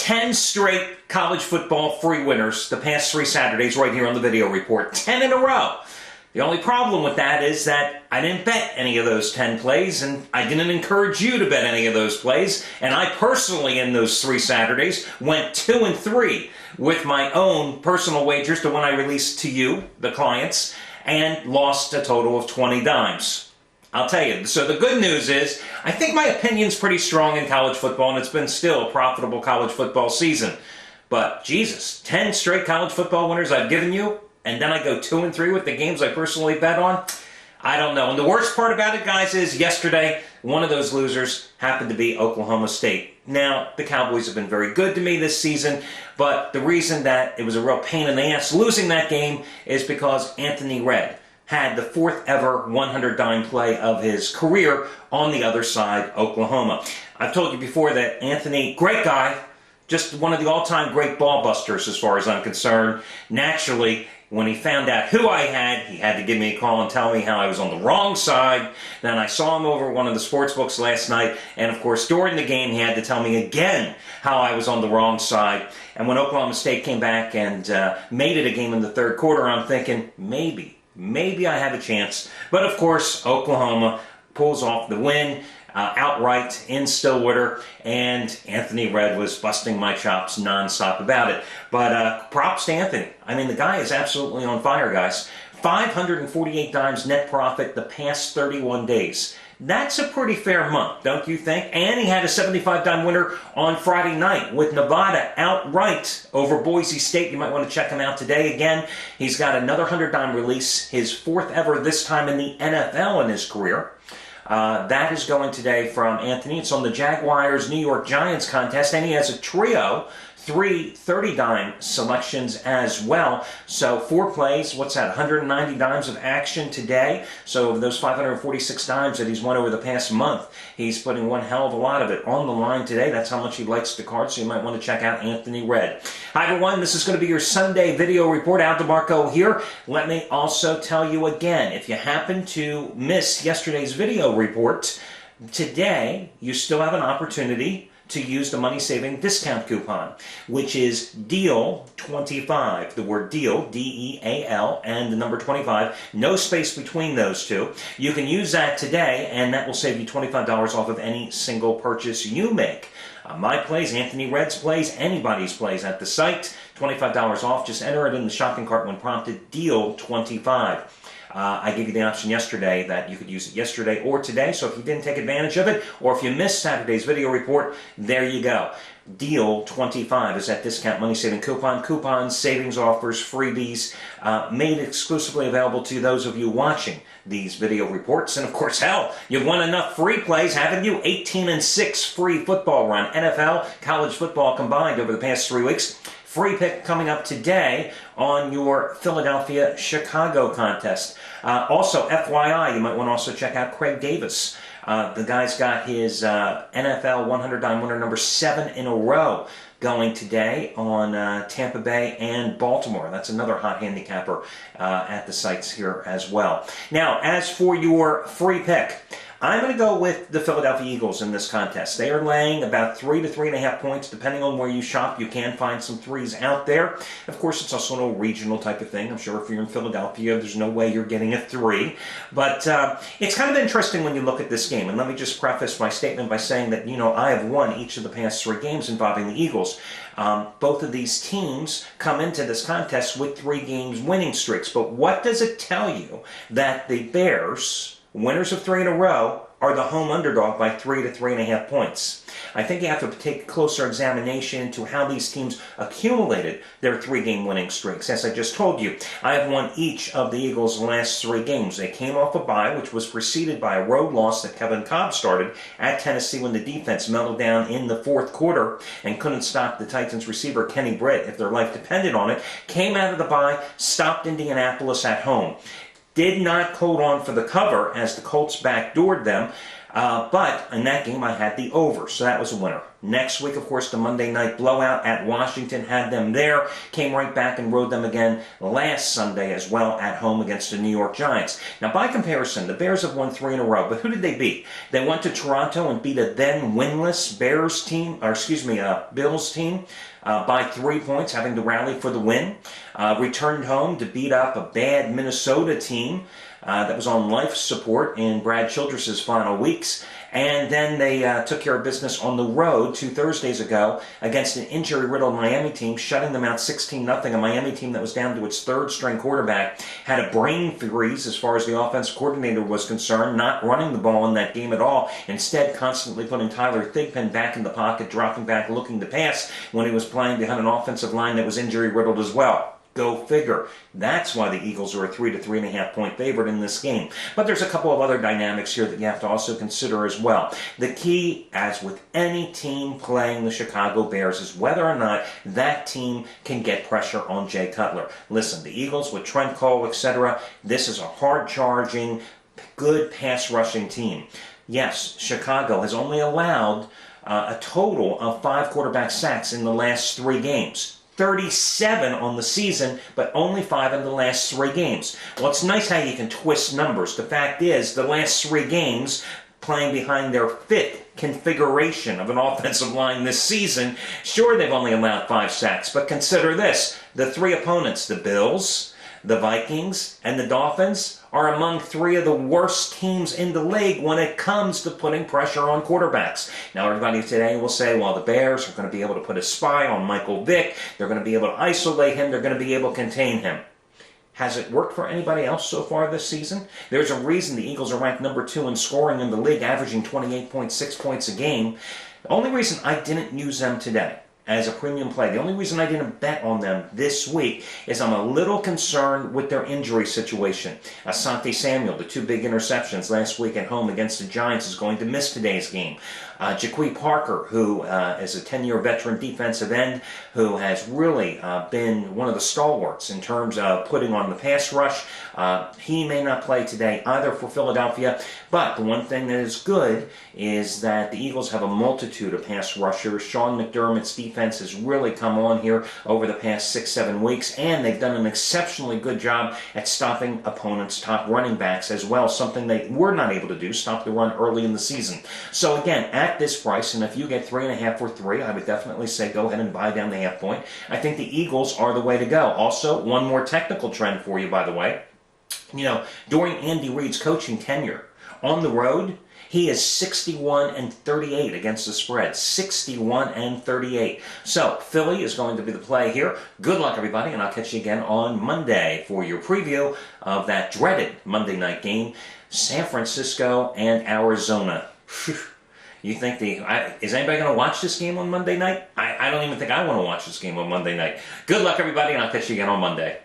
10 straight college football free winners the past 3 Saturdays right here on the video report. 10 in a row. The only problem with that is that I didn't bet any of those 10 plays, and I didn't encourage you to bet any of those plays. And I personally, in those 3 Saturdays, went 2 and 3 with my own personal wagers, the one I released to you, the clients, and lost a total of 20 dimes. I'll tell you. So the good news is, I think my opinion's pretty strong in college football, and it's been still a profitable college football season. But, Jesus, 10 straight college football winners I've given you, and then I go 2 and 3 with the games I personally bet on? I don't know. And the worst part about it, guys, is yesterday, one of those losers happened to be Oklahoma State. Now, the Cowboys have been very good to me this season, but the reason that it was a real pain in the ass losing that game is because Anthony Redd had the 4th ever 100-dime play of his career on the other side, Oklahoma. I've told you before that Anthony, great guy, just one of the all-time great ball busters as far as I'm concerned. Naturally, when he found out who I had, he had to give me a call and tell me how I was on the wrong side. Then I saw him over at one of the sports books last night, and of course during the game he had to tell me again how I was on the wrong side. And when Oklahoma State came back and made it a game in the 3rd quarter, I'm thinking, maybe I have a chance. But of course, Oklahoma pulls off the win outright in Stillwater, and Anthony Redd was busting my chops nonstop about it. But props to Anthony. I mean, the guy is absolutely on fire, guys. 548 dimes net profit the past 31 days. That's a pretty fair month, don't you think? And he had a 75-dime winner on Friday night with Nevada outright over Boise State. You might want to check him out today. Again, he's got another 100-dime release, his 4th ever, this time in the NFL in his career. That is going today from Anthony. It's on the Jaguars New York Giants contest, and he has a trio, 3 30-dime selections as well. So 4 plays, what's that, 190 dimes of action today. So those 546 dimes that he's won over the past month, he's putting one hell of a lot of it on the line today. That's how much he likes the card, so you might want to check out Anthony Redd. Hi everyone, this is going to be your Sunday video report. Al DeMarco here. Let me also tell you again, if you happen to miss yesterday's video report, today you still have an opportunity to use the money-saving discount coupon, which is DEAL25. The word DEAL, D-E-A-L, and the number 25. No space between those two. You can use that today, and that will save you $25 off of any single purchase you make. My plays, Anthony Redd's plays, anybody's plays at the site. $25 off. Just enter it in the shopping cart when prompted. DEAL25. I gave you the option yesterday that you could use it yesterday or today, so if you didn't take advantage of it, or if you missed Saturday's video report, there you go. DEAL25 is that discount money-saving coupon. Coupons, savings offers, freebies, made exclusively available to those of you watching these video reports. And of course, hell, you've won enough free plays, haven't you? 18 and 6 free football run. NFL, college football combined over the past 3 weeks. Free pick coming up today on your Philadelphia-Chicago contest. Also, FYI, you might want to also check out Craig Davis. The guy's got his NFL 100-dime winner number 7 in a row going today on Tampa Bay and Baltimore. That's another hot handicapper at the sites here as well. Now, as for your free pick, I'm going to go with the Philadelphia Eagles in this contest. They are laying about 3 to 3.5 points, depending on where you shop. You can find some 3s out there. Of course, it's also a regional type of thing. I'm sure if you're in Philadelphia, there's no way you're getting a 3. But it's kind of interesting when you look at this game. And let me just preface my statement by saying that, you know, I have won each of the past 3 games involving the Eagles. Both of these teams come into this contest with 3 games winning streaks. But what does it tell you that the Bears, winners of 3 in a row, are the home underdog by 3 to 3.5 points? I think you have to take a closer examination into how these teams accumulated their 3-game winning streaks. As I just told you, I have won each of the Eagles' last 3 games. They came off a bye, which was preceded by a road loss that Kevin Cobb started at Tennessee when the defense melted down in the 4th quarter and couldn't stop the Titans receiver Kenny Britt if their life depended on it. Came out of the bye, stopped Indianapolis at home. Did not hold on for the cover as the Colts backdoored them. But in that game, I had the over, so that was a winner. Next week, of course, the Monday night blowout at Washington, had them there. Came right back and rode them again last Sunday as well at home against the New York Giants. Now, by comparison, the Bears have won 3 in a row, but who did they beat? They went to Toronto and beat a then winless Bills team by 3 points, having to rally for the win. Returned home to beat up a bad Minnesota team that was on life support in Brad Childress's final weeks. And then they took care of business on the road 2 Thursdays ago against an injury-riddled Miami team, shutting them out 16-0. A Miami team that was down to its third-string quarterback, had a brain freeze as far as the offensive coordinator was concerned, not running the ball in that game at all, instead constantly putting Tyler Thigpen back in the pocket, dropping back, looking to pass when he was playing behind an offensive line that was injury-riddled as well. Go figure. That's why the Eagles are a 3 to 3.5 point favorite in this game. But there's a couple of other dynamics here that you have to also consider as well. The key, as with any team playing the Chicago Bears, is whether or not that team can get pressure on Jay Cutler. Listen, the Eagles with Trent Cole, etc., this is a hard-charging, good pass-rushing team. Yes, Chicago has only allowed a total of 5 quarterback sacks in the last 3 games. 37 on the season, but only 5 in the last 3 games. Well, it's nice how you can twist numbers. The fact is, the last 3 games, playing behind their 5th configuration of an offensive line this season, sure, they've only allowed 5 sacks, but consider this. The 3 opponents, the Bills, the Vikings, and the Dolphins, are among 3 of the worst teams in the league when it comes to putting pressure on quarterbacks. Now, everybody today will say, well, the Bears are going to be able to put a spy on Michael Vick. They're going to be able to isolate him. They're going to be able to contain him. Has it worked for anybody else so far this season? There's a reason the Eagles are ranked number 2 in scoring in the league, averaging 28.6 points a game. The only reason I didn't use them today as a premium play, the only reason I didn't bet on them this week, is I'm a little concerned with their injury situation. Asante Samuel, the 2 big interceptions last week at home against the Giants, is going to miss today's game. Jaquie Parker, who is a 10-year veteran defensive end, who has really been one of the stalwarts in terms of putting on the pass rush. He may not play today either for Philadelphia, but the one thing that is good is that the Eagles have a multitude of pass rushers. Sean McDermott's defense has really come on here over the past 6-7 weeks, and they've done an exceptionally good job at stopping opponents' top running backs as well, something they were not able to do, stop the run early in the season. So again, at this price, and if you get 3.5 or 3, I would definitely say go ahead and buy down the half point. I think the Eagles are the way to go. Also, one more technical trend for you, by the way. You know, during Andy Reid's coaching tenure on the road, he is 61-38 against the spread. 61-38. So, Philly is going to be the play here. Good luck, everybody, and I'll catch you again on Monday for your preview of that dreaded Monday night game, San Francisco and Arizona. You think is anybody going to watch this game on Monday night? I don't even think I want to watch this game on Monday night. Good luck, everybody, and I'll catch you again on Monday.